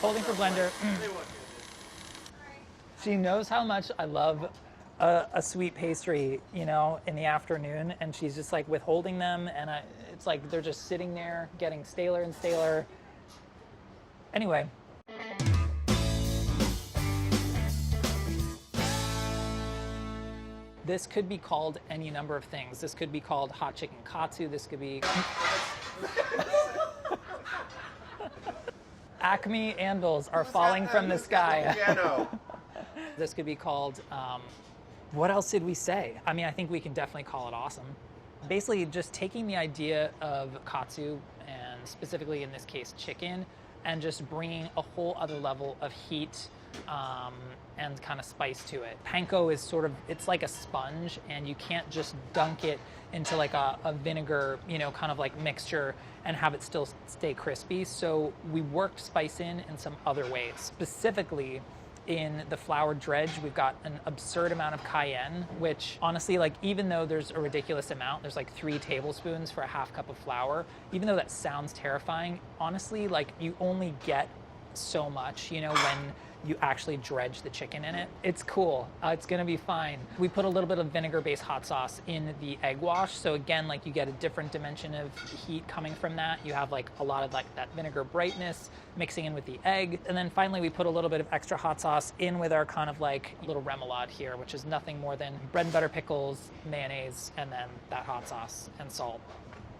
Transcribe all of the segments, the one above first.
Holding for blender. She knows how much I love a sweet pastry, you know, in the afternoon, and she's just like withholding them, and it's like they're just sitting there getting staler and staler. Anyway. This could be called any number of things. This could be called hot chicken katsu. This could be Acme anvils are falling from the sky. This could be called, what else did we say? I mean, I think we can definitely call it awesome. Basically, just taking the idea of katsu, and specifically in this case, chicken, and just bringing a whole other level of heat and kind of spice to it. Panko is sort of, it's like a sponge, and you can't just dunk it into like a vinegar, you know, kind of like mixture and have it still stay crispy. So we worked spice in some other ways. Specifically, in the flour dredge, we've got an absurd amount of cayenne, which honestly, like, even though there's a ridiculous amount, there's like 3 tablespoons for a half cup of flour, even though that sounds terrifying, honestly, like, you only get so much, you know, when you actually dredge the chicken in it. It's cool. It's gonna be fine. We put a little bit of vinegar-based hot sauce in the egg wash. So again, like, you get a different dimension of heat coming from that. You have like a lot of like that vinegar brightness mixing in with the egg. And then finally, we put a little bit of extra hot sauce in with our kind of like little remoulade here, which is nothing more than bread and butter pickles, mayonnaise, and then that hot sauce and salt.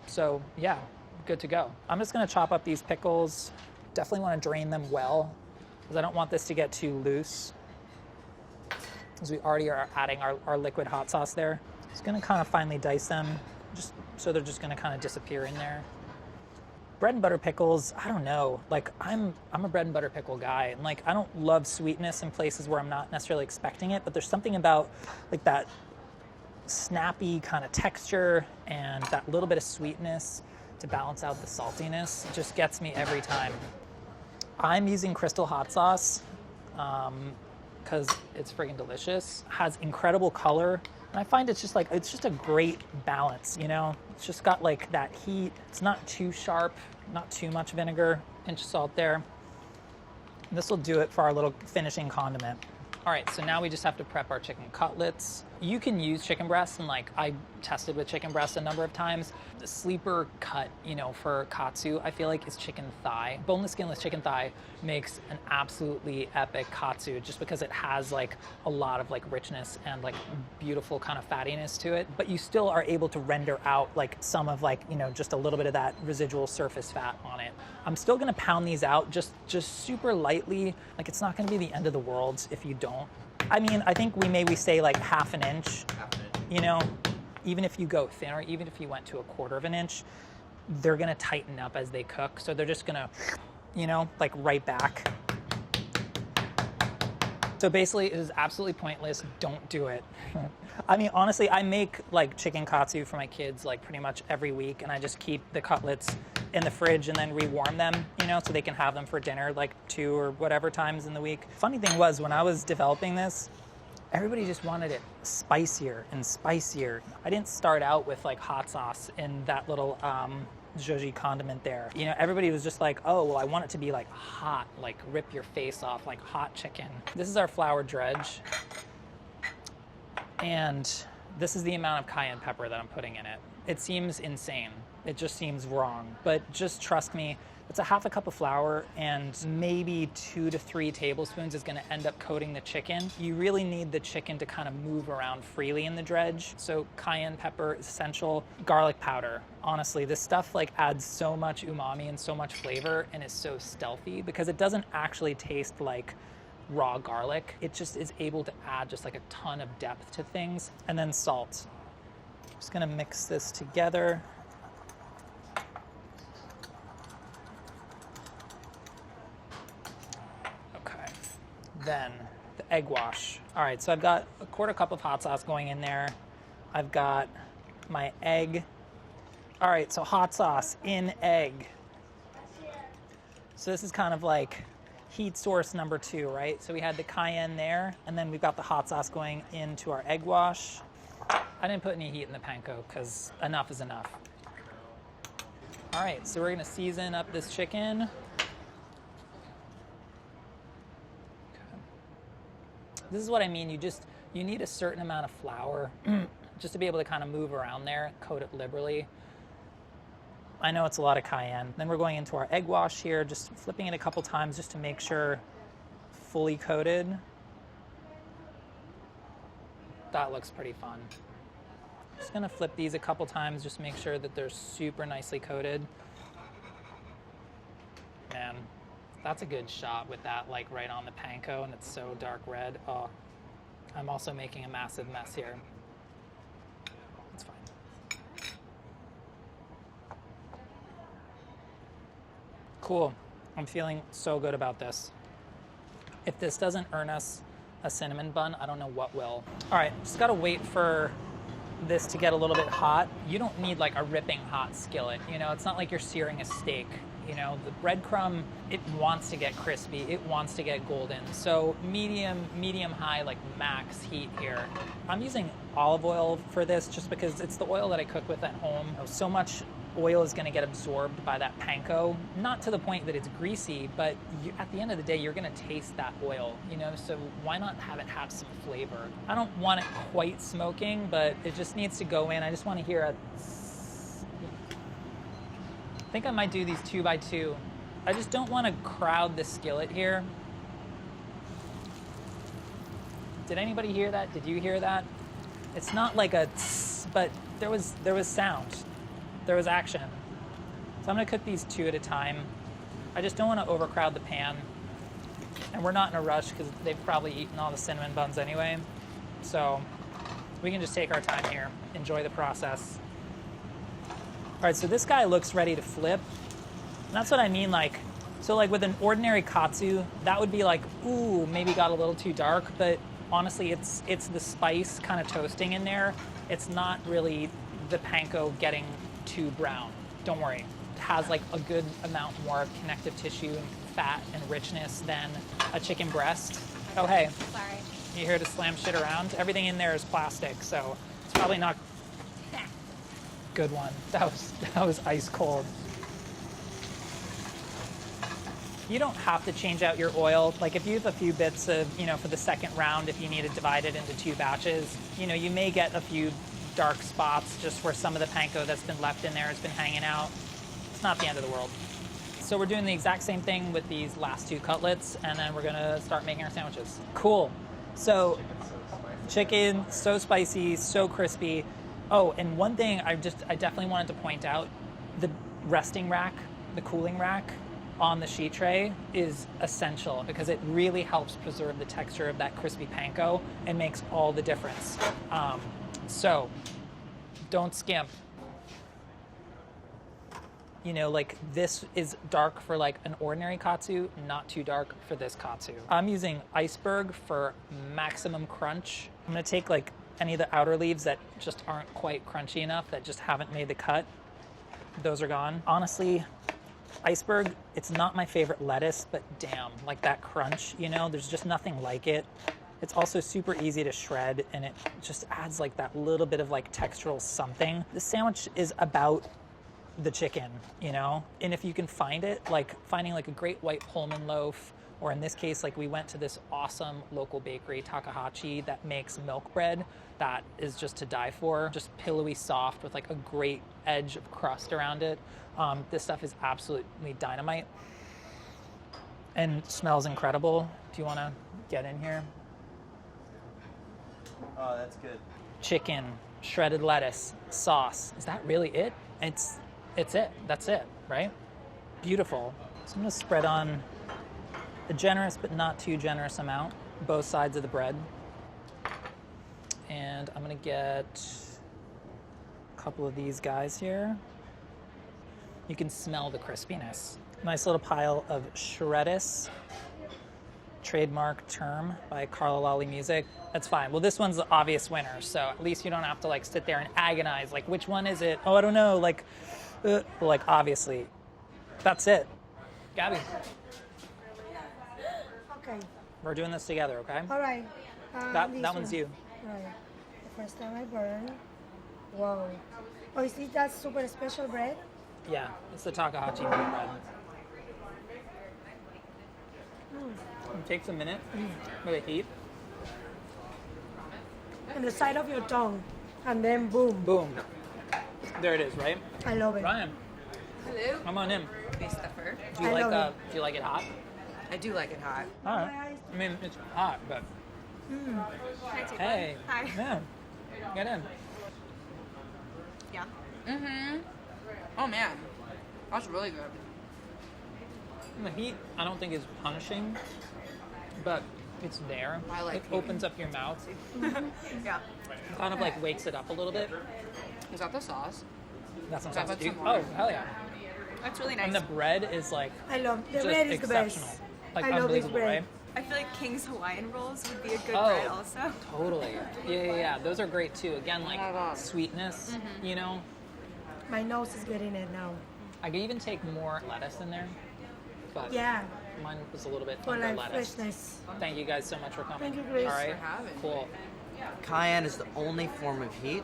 So yeah, good to go. I'm just gonna chop up these pickles. Definitely wanna drain them well, because I don't want this to get too loose, as we already are adding our liquid hot sauce there. Just gonna kind of finely dice them, just so they're just gonna kind of disappear in there. Bread and butter pickles, I don't know, like, I'm a bread and butter pickle guy, and like, I don't love sweetness in places where I'm not necessarily expecting it, but there's something about like that snappy kind of texture and that little bit of sweetness to balance out the saltiness. It just gets me every time. I'm using Crystal hot sauce because it's friggin' delicious. Has incredible color, and I find it's just a great balance, you know? It's just got like that heat. It's not too sharp, not too much vinegar. Pinch of salt there. This will do it for our little finishing condiment. All right, so now we just have to prep our chicken cutlets. You can use chicken breasts, and like, I tested with chicken breasts a number of times. The sleeper cut, you know, for katsu, I feel like, is chicken thigh. Boneless, skinless chicken thigh makes an absolutely epic katsu, just because it has like a lot of like richness and like beautiful kind of fattiness to it, but you still are able to render out like some of like, you know, just a little bit of that residual surface fat on it. I'm still gonna pound these out just super lightly. Like, it's not gonna be the end of the world if you don't. I mean, I think we say like half an inch, you know, even if you go thinner, even if you went to 1/4 of an inch, they're gonna tighten up as they cook. So they're just gonna, you know, like right back. So basically, it is absolutely pointless. Don't do it. I mean, honestly, I make like chicken katsu for my kids like pretty much every week, and I just keep the cutlets in the fridge and then rewarm them, you know, so they can have them for dinner like 2 or whatever times in the week. Funny thing was, when I was developing this, everybody just wanted it spicier and spicier. I didn't start out with like hot sauce in that little Joji condiment there. You know, everybody was just like, oh, well, I want it to be like hot, like rip your face off, like hot chicken. This is our flour dredge. And this is the amount of cayenne pepper that I'm putting in it. It seems insane. It just seems wrong. But just trust me, it's a half a cup of flour, and maybe 2 to 3 tablespoons is gonna end up coating the chicken. You really need the chicken to kind of move around freely in the dredge. So cayenne pepper is essential. Garlic powder. Honestly, this stuff like adds so much umami and so much flavor, and is so stealthy because it doesn't actually taste like raw garlic. It just is able to add just like a ton of depth to things. And then salt. Just gonna mix this together. Okay, then the egg wash. All right, so I've got a 1/4 cup of hot sauce going in there. I've got my egg. All right, so hot sauce in egg. So this is kind of like heat source number 2, right? So we had the cayenne there, and then we've got the hot sauce going into our egg wash. I didn't put any heat in the panko because enough is enough. All right, so we're gonna season up this chicken. This is what I mean. You need a certain amount of flour just to be able to kind of move around there, coat it liberally. I know it's a lot of cayenne. Then we're going into our egg wash here, just flipping it a couple times just to make sure fully coated. That looks pretty fun. Just gonna flip these a couple times, just make sure that they're super nicely coated. Man, that's a good shot with that like right on the panko, and it's so dark red. Oh, I'm also making a massive mess here. It's fine. Cool. I'm feeling so good about this. If this doesn't earn us a cinnamon bun, I don't know what will. All right, just gotta wait for this to get a little bit hot. You don't need like a ripping hot skillet. You know, it's not like you're searing a steak. You know, the breadcrumb, it wants to get crispy. It wants to get golden. So medium high, like max heat here. I'm using olive oil for this just because it's the oil that I cook with at home. So much oil is going to get absorbed by that panko. Not to the point that it's greasy, but at the end of the day, you're going to taste that oil, you know? So why not have it have some flavor? I don't want it quite smoking, but it just needs to go in. I just want to hear a... I think I might do these 2x2. I just don't want to crowd the skillet here. Did anybody hear that? Did you hear that? It's not like a tss, but there was sound. There was action. So I'm gonna cook these 2 at a time. I just don't want to overcrowd the pan. And we're not in a rush because they've probably eaten all the cinnamon buns anyway. So we can just take our time here, enjoy the process. All right, so this guy looks ready to flip. And that's what I mean, like, so like with an ordinary katsu, that would be like, ooh, maybe got a little too dark, but honestly, it's the spice kind of toasting in there. It's not really the panko getting too brown. Don't worry. It has like a good amount more of connective tissue and fat and richness than a chicken breast. Oh, hey. Sorry. You here to slam shit around? Everything in there is plastic, so it's probably not... Good one. That was ice cold. You don't have to change out your oil. Like if you have a few bits of, you know, for the second round, if you need to divide it into 2 batches, you know, you may get a few dark spots just where some of the panko that's been left in there has been hanging out. It's not the end of the world. So we're doing the exact same thing with these last 2 cutlets, and then we're gonna start making our sandwiches. Cool. So chicken, so spicy, so crispy. Oh, and one thing I definitely wanted to point out, the resting rack, the cooling rack on the sheet tray is essential because it really helps preserve the texture of that crispy panko and makes all the difference. So don't skimp. You know, like this is dark for like an ordinary katsu, not too dark for this katsu. I'm using iceberg for maximum crunch. I'm gonna take like any of the outer leaves that just aren't quite crunchy enough, that just haven't made the cut. Those are gone. Honestly, iceberg, it's not my favorite lettuce, but damn, like that crunch, you know, there's just nothing like it. It's also super easy to shred, and it just adds like that little bit of like textural something. The sandwich is about the chicken, you know? And if you can find it, like finding like a great white Pullman loaf, or in this case, like we went to this awesome local bakery, Takahashi, that makes milk bread that is just to die for. Just pillowy soft with like a great edge of crust around it. This stuff is absolutely dynamite and smells incredible. Do you want to get in here? Oh, that's good. Chicken, shredded lettuce, sauce. Is that really it? It's it. That's it, right? Beautiful. So I'm going to spread on a generous but not too generous amount, both sides of the bread. And I'm going to get a couple of these guys here. You can smell the crispiness. Nice little pile of shreddis, trademark term by Carla Lawley Music. That's fine. Well, this one's the obvious winner, so at least you don't have to like sit there and agonize, like, which one is it? Oh, I don't know, like, obviously. That's it. Gabby. Okay. We're doing this together, okay? All right. That one's you. Right. The first time I burn. Whoa. Oh, is it that super special bread? Yeah, it's the Takahashi bread. It takes a minute for the heat. in the side of your tongue, and then boom. Boom. There it is, right? I love it. Ryan, Hello. come on in. Hey, stuffer. Do you I like love do you like it hot? I do like it hot. All right. I mean, it's hot, but Can I take hey, one? Hi. yeah, get in. Yeah. Mm-hmm. Oh, man. That's really good. And the heat, I don't think is punishing, but it's there. I like it heat. opens up your mouth. Yeah. Kind of like wakes it up a little bit. Is that the sauce? That's not Is that sauce, what's dude. in Oh, water? hell yeah. That's really nice. And the bread is like I love the just bread is the exceptional. best. Like I love this unbelievable, bread. right? I feel like King's Hawaiian rolls would be a good Oh. bread also. Totally. Yeah. Those are great too. Again, like my God. sweetness, you know? My nose is getting it now. I could even take more lettuce in there, but Yeah, mine was a little bit for under like lettuce. freshness. Thank you guys so much for coming. Thank you, Chris. All right. for having me. Cool. Cayenne is the only form of heat.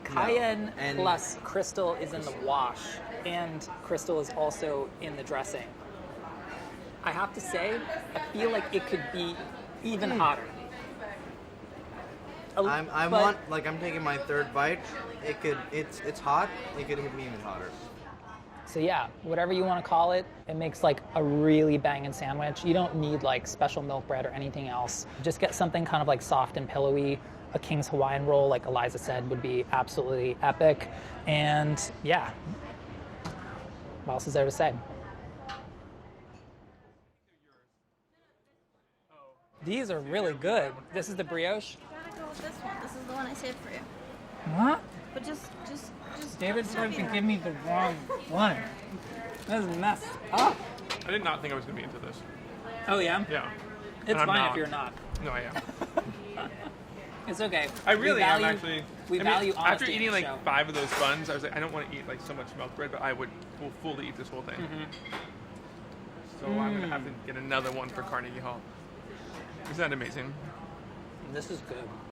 Cayenne And plus Crystal is in the wash, and Crystal is also in the dressing. I have to say, I feel like it could be even hotter. I'm taking my third bite. It's hot. It could hit me even hotter. So yeah, whatever you want to call it, it makes like a really banging sandwich. You don't need like special milk bread or anything else. Just get something kind of like soft and pillowy. A King's Hawaiian roll, like Eliza said, would be absolutely epic. And yeah, what else is there to say? These are really good. This is the brioche. Gotta go with this one. This is the one I saved for you. What? But just David don't tried be to there. give me the wrong one. This is messed up. I did not think I was going to be into this. Oh yeah? Yeah. It's And I'm fine not. if you're not. No, I am. It's okay. I really am, value- actually. We I mean, value honesty after in eating the like show. 5 of those buns, I was like, I don't want to eat like so much milk bread, but I will fully eat this whole thing. So I'm going to have to get another one for Carnegie Hall. Isn't that amazing? This is good.